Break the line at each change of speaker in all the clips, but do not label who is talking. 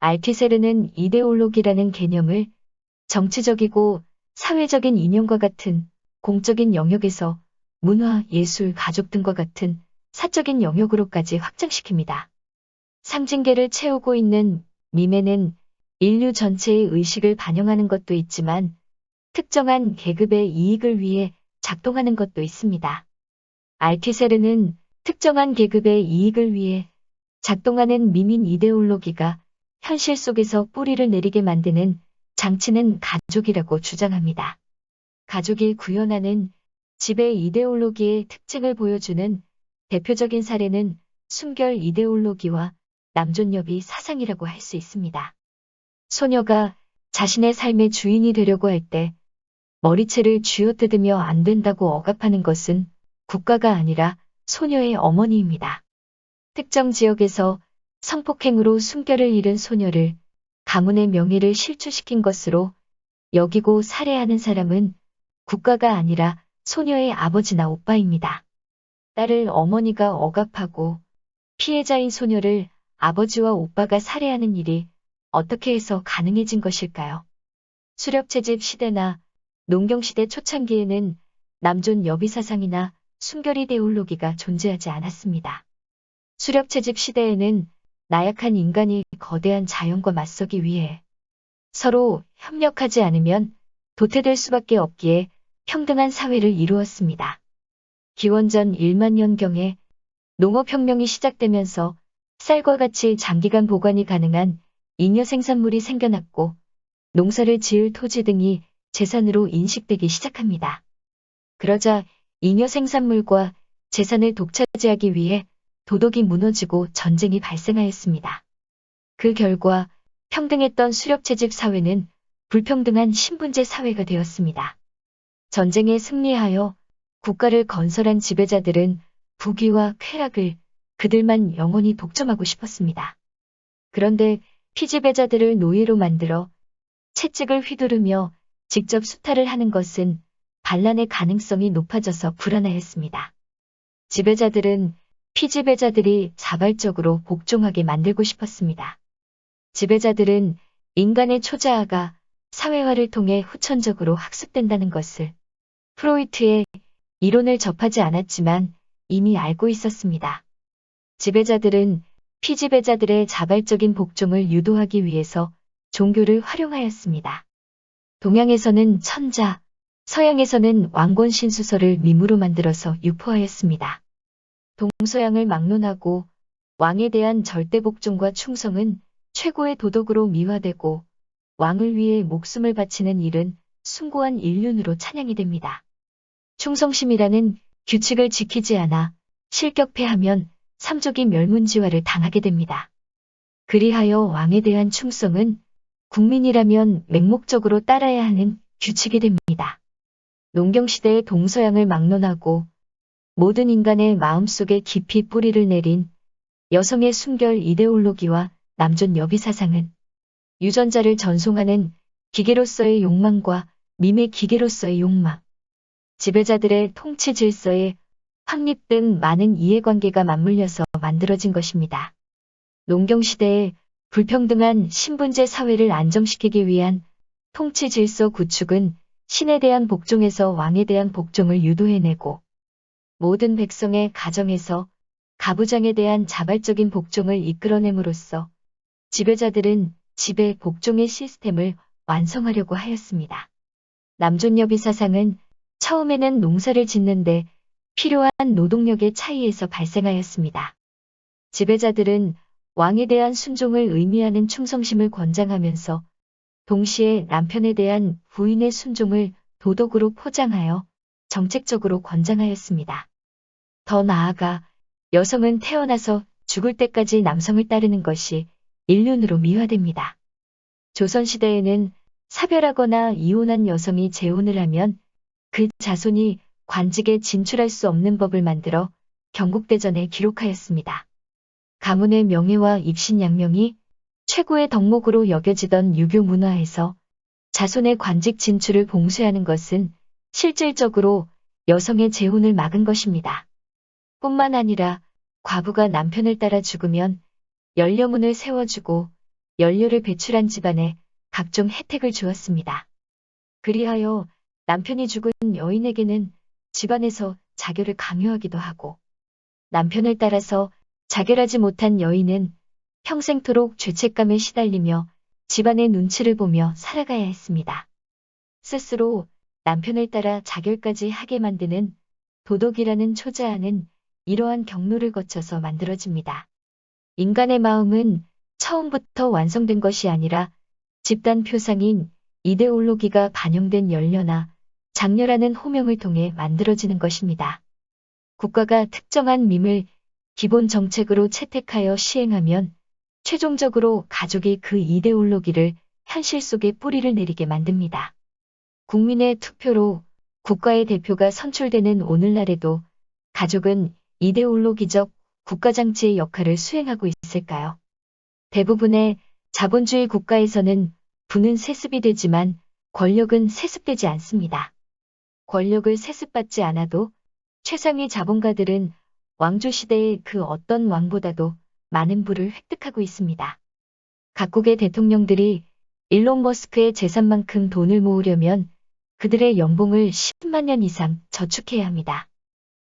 알티세르는 이데올로기라는 개념을 정치적이고 사회적인 이념과 같은 공적인 영역에서 문화, 예술, 가족 등과 같은 사적인 영역으로까지 확장시킵니다. 상징계를 채우고 있는 미메는 인류 전체의 의식을 반영하는 것도 있지만 특정한 계급의 이익을 위해 작동하는 것도 있습니다. 알티세르는 특정한 계급의 이익을 위해 작동하는 미민 이데올로기가 현실 속에서 뿌리를 내리게 만드는 장치는 가족이라고 주장합니다. 가족이 구현하는 지배 이데올로기의 특징을 보여주는 대표적인 사례는 순결 이데올로기와 남존여비 사상이라고 할 수 있습니다. 소녀가 자신의 삶의 주인이 되려고 할 때 머리채를 쥐어뜯으며 안 된다고 억압하는 것은 국가가 아니라 소녀의 어머니입니다. 특정 지역에서 성폭행으로 숨결을 잃은 소녀를 가문의 명예를 실추시킨 것으로 여기고 살해하는 사람은 국가가 아니라 소녀의 아버지나 오빠입니다. 딸을 어머니가 억압하고 피해자인 소녀를 아버지와 오빠가 살해하는 일이 어떻게 해서 가능해진 것일까요? 수렵채집 시대나 농경시대 초창기에는 남존 여비 사상이나 순결 이데올로기가 존재하지 않았습니다. 수렵채집 시대에는 나약한 인간이 거대한 자연과 맞서기 위해 서로 협력하지 않으면 도태될 수밖에 없기에 평등한 사회를 이루었습니다. 기원전 1만 년경에 농업혁명이 시작되면서 쌀과 같이 장기간 보관이 가능한 잉여 생산물이 생겨났고 농사를 지을 토지 등이 재산으로 인식되기 시작합니다. 그러자 잉여 생산물과 재산을 독차지하기 위해 도덕이 무너지고 전쟁이 발생하였습니다. 그 결과 평등했던 수렵채집 사회는 불평등한 신분제 사회가 되었습니다. 전쟁에 승리하여 국가를 건설한 지배자들은 부귀와 쾌락을 그들만 영원히 독점하고 싶었습니다. 그런데 피지배자들을 노예로 만들어 채찍을 휘두르며 직접 수탈을 하는 것은 반란의 가능성이 높아져서 불안하였습니다. 지배자들은 피지배자들이 자발적으로 복종하게 만들고 싶었습니다. 지배자들은 인간의 초자아가 사회화를 통해 후천적으로 학습된다는 것을 프로이트의 이론을 접하지 않았지만 이미 알고 있었습니다. 지배자들은 피지배자들의 자발적인 복종을 유도하기 위해서 종교를 활용하였습니다. 동양에서는 천자, 서양에서는 왕권신수설을 밈으로 만들어서 유포하였습니다. 동서양을 막론하고 왕에 대한 절대 복종과 충성은 최고의 도덕으로 미화되고 왕을 위해 목숨을 바치는 일은 숭고한 인륜으로 찬양이 됩니다. 충성심이라는 규칙을 지키지 않아 실격패하면 삼족이 멸문지화를 당하게 됩니다. 그리하여 왕에 대한 충성은 국민이라면 맹목적으로 따라야 하는 규칙이 됩니다. 농경시대의 동서양을 막론하고 모든 인간의 마음속에 깊이 뿌리를 내린 여성의 순결 이데올로기와 남존 여비 사상은 유전자를 전송하는 기계로서의 욕망과 밈의 기계로서의 욕망, 지배자들의 통치 질서에 확립 등 많은 이해관계가 맞물려서 만들어진 것입니다. 농경시대에 불평등한 신분제 사회를 안정시키기 위한 통치 질서 구축은 신에 대한 복종에서 왕에 대한 복종을 유도해내고 모든 백성의 가정에서 가부장에 대한 자발적인 복종을 이끌어냄으로써 지배자들은 지배 복종의 시스템을 완성하려고 하였습니다. 남존여비 사상은 처음에는 농사를 짓는데 필요한 노동력의 차이에서 발생하였습니다. 지배자들은 왕에 대한 순종을 의미하는 충성심을 권장하면서 동시에 남편에 대한 부인의 순종을 도덕으로 포장하여 정책적으로 권장하였습니다. 더 나아가 여성은 태어나서 죽을 때까지 남성을 따르는 것이 인륜으로 미화됩니다. 조선시대에는 사별하거나 이혼한 여성이 재혼을 하면 그 자손이 관직에 진출할 수 없는 법을 만들어 경국대전에 기록하였습니다. 가문의 명예와 입신양명이 최고의 덕목으로 여겨지던 유교 문화에서 자손의 관직 진출을 봉쇄하는 것은 실질적으로 여성의 재혼을 막은 것입니다. 뿐만 아니라 과부가 남편을 따라 죽으면 열려문을 세워주고 연료를 배출한 집안에 각종 혜택을 주었습니다. 그리하여 남편이 죽은 여인에게는 집안에서 자결을 강요하기도 하고, 남편을 따라서 자결하지 못한 여인은 평생토록 죄책감에 시달리며 집안의 눈치를 보며 살아가야 했습니다. 스스로 남편을 따라 자결까지 하게 만드는 도덕이라는 초자아는 이러한 경로를 거쳐서 만들어집니다. 인간의 마음은 처음부터 완성된 것이 아니라 집단 표상인 이데올로기가 반영된 연료나 장려라는 호명을 통해 만들어지는 것입니다. 국가가 특정한 밈을 기본 정책으로 채택하여 시행하면 최종적으로 가족이 그 이데올로기를 현실 속에 뿌리를 내리게 만듭니다. 국민의 투표로 국가의 대표가 선출되는 오늘날에도 가족은 이데올로기적 국가장치의 역할을 수행하고 있을까요? 대부분의 자본주의 국가에서는 부는 세습이 되지만 권력은 세습되지 않습니다. 권력을 세습받지 않아도 최상위 자본가들은 왕조시대의 그 어떤 왕보다도 많은 부를 획득하고 있습니다. 각국의 대통령들이 일론 머스크의 재산만큼 돈을 모으려면 그들의 연봉을 10만 년 이상 저축해야 합니다.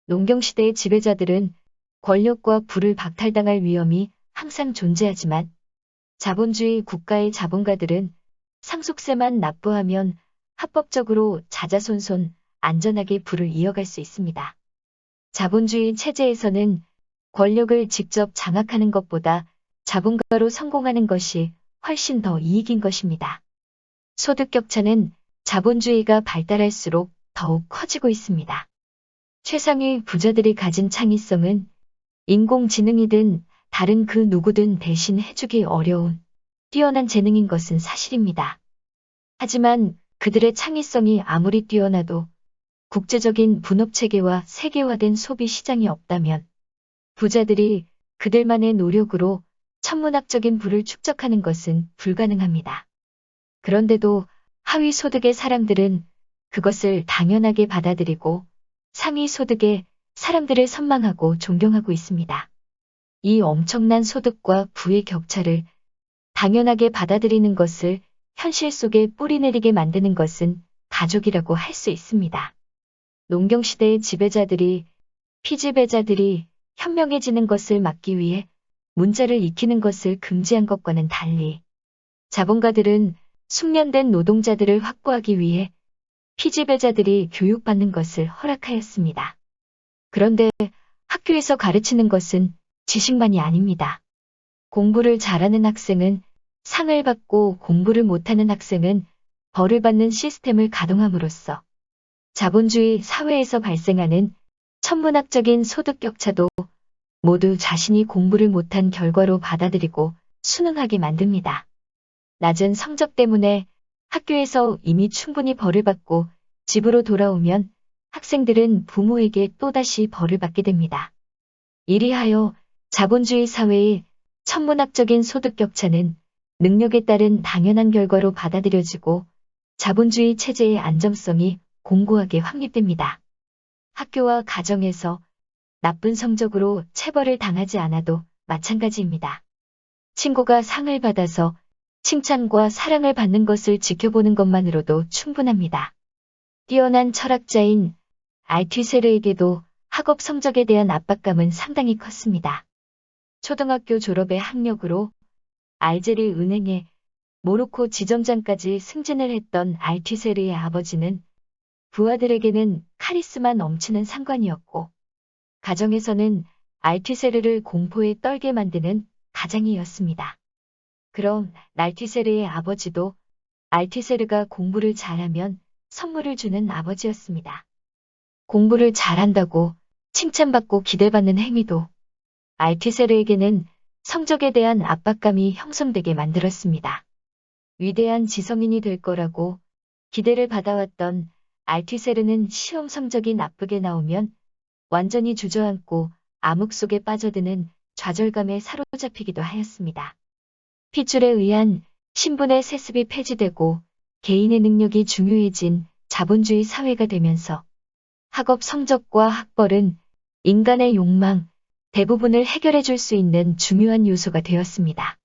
농경시대의 지배자들은 권력과 부를 박탈당할 위험이 항상 존재하지만 자본주의 국가의 자본가들은 상속세만 납부하면 합법적으로 자자손손 안전하게 부를 이어갈 수 있습니다. 자본주의 체제에서는 권력을 직접 장악하는 것보다 자본가로 성공하는 것이 훨씬 더 이익인 것입니다. 소득 격차는 자본주의가 발달할수록 더욱 커지고 있습니다. 최상위 부자들이 가진 창의성은 인공지능이든 다른 그 누구든 대신 해주기 어려운 뛰어난 재능인 것은 사실입니다. 하지만 그들의 창의성이 아무리 뛰어나도 국제적인 분업체계와 세계화된 소비 시장이 없다면 부자들이 그들만의 노력으로 천문학적인 부를 축적하는 것은 불가능합니다. 그런데도 하위 소득의 사람들은 그것을 당연하게 받아들이고 상위 소득의 사람들을 선망하고 존경하고 있습니다. 이 엄청난 소득과 부의 격차를 당연하게 받아들이는 것을 현실 속에 뿌리내리게 만드는 것은 가족이라고 할 수 있습니다. 농경시대의 지배자들이 피지배자들이 현명해지는 것을 막기 위해 문자를 익히는 것을 금지한 것과는 달리 자본가들은 숙련된 노동자들을 확보하기 위해 피지배자들이 교육받는 것을 허락하였습니다. 그런데 학교에서 가르치는 것은 지식만이 아닙니다. 공부를 잘하는 학생은 상을 받고 공부를 못하는 학생은 벌을 받는 시스템을 가동함으로써 자본주의 사회에서 발생하는 천문학적인 소득 격차도 모두 자신이 공부를 못한 결과로 받아들이고 순응하게 만듭니다. 낮은 성적 때문에 학교에서 이미 충분히 벌을 받고 집으로 돌아오면 학생들은 부모에게 또다시 벌을 받게 됩니다. 이리하여 자본주의 사회의 천문학적인 소득 격차는 능력에 따른 당연한 결과로 받아들여지고 자본주의 체제의 안정성이 공고하게 확립됩니다. 학교와 가정에서 나쁜 성적으로 체벌을 당하지 않아도 마찬가지입니다. 친구가 상을 받아서 칭찬과 사랑을 받는 것을 지켜보는 것만으로도 충분합니다. 뛰어난 철학자인 알튀세르에게도 학업 성적에 대한 압박감은 상당히 컸습니다. 초등학교 졸업의 학력으로 알제리 은행에 모로코 지점장까지 승진을 했던 알튀세르의 아버지는 부하들에게는 카리스마 넘치는 상관이었고 가정에서는 알튀세르를 공포에 떨게 만드는 가장이었습니다. 그럼 알튀세르의 아버지도 알튀세르가 공부를 잘하면 선물을 주는 아버지였습니다. 공부를 잘한다고 칭찬받고 기대받는 행위도 알튀세르에게는 성적에 대한 압박감이 형성되게 만들었습니다. 위대한 지성인이 될 거라고 기대를 받아왔던 알튀세르는 시험 성적이 나쁘게 나오면 완전히 주저앉고 암흑 속에 빠져드는 좌절감에 사로잡히기도 하였습니다. 핏줄에 의한 신분의 세습이 폐지되고 개인의 능력이 중요해진 자본주의 사회가 되면서 학업 성적과 학벌은 인간의 욕망 대부분을 해결해 줄 수 있는 중요한 요소가 되었습니다.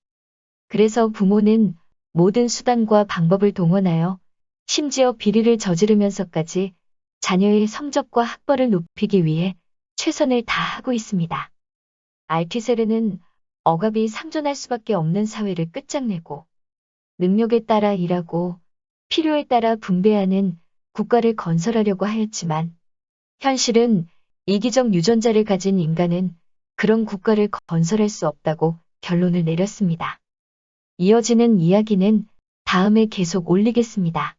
그래서 부모는 모든 수단과 방법을 동원하여 심지어 비리를 저지르면서까지 자녀의 성적과 학벌을 높이기 위해 최선을 다하고 있습니다. 알티세르는 억압이 상존할 수밖에 없는 사회를 끝장내고 능력에 따라 일하고 필요에 따라 분배하는 국가를 건설하려고 하였지만 현실은 이기적 유전자를 가진 인간은 그런 국가를 건설할 수 없다고 결론을 내렸습니다. 이어지는 이야기는 다음에 계속 올리겠습니다.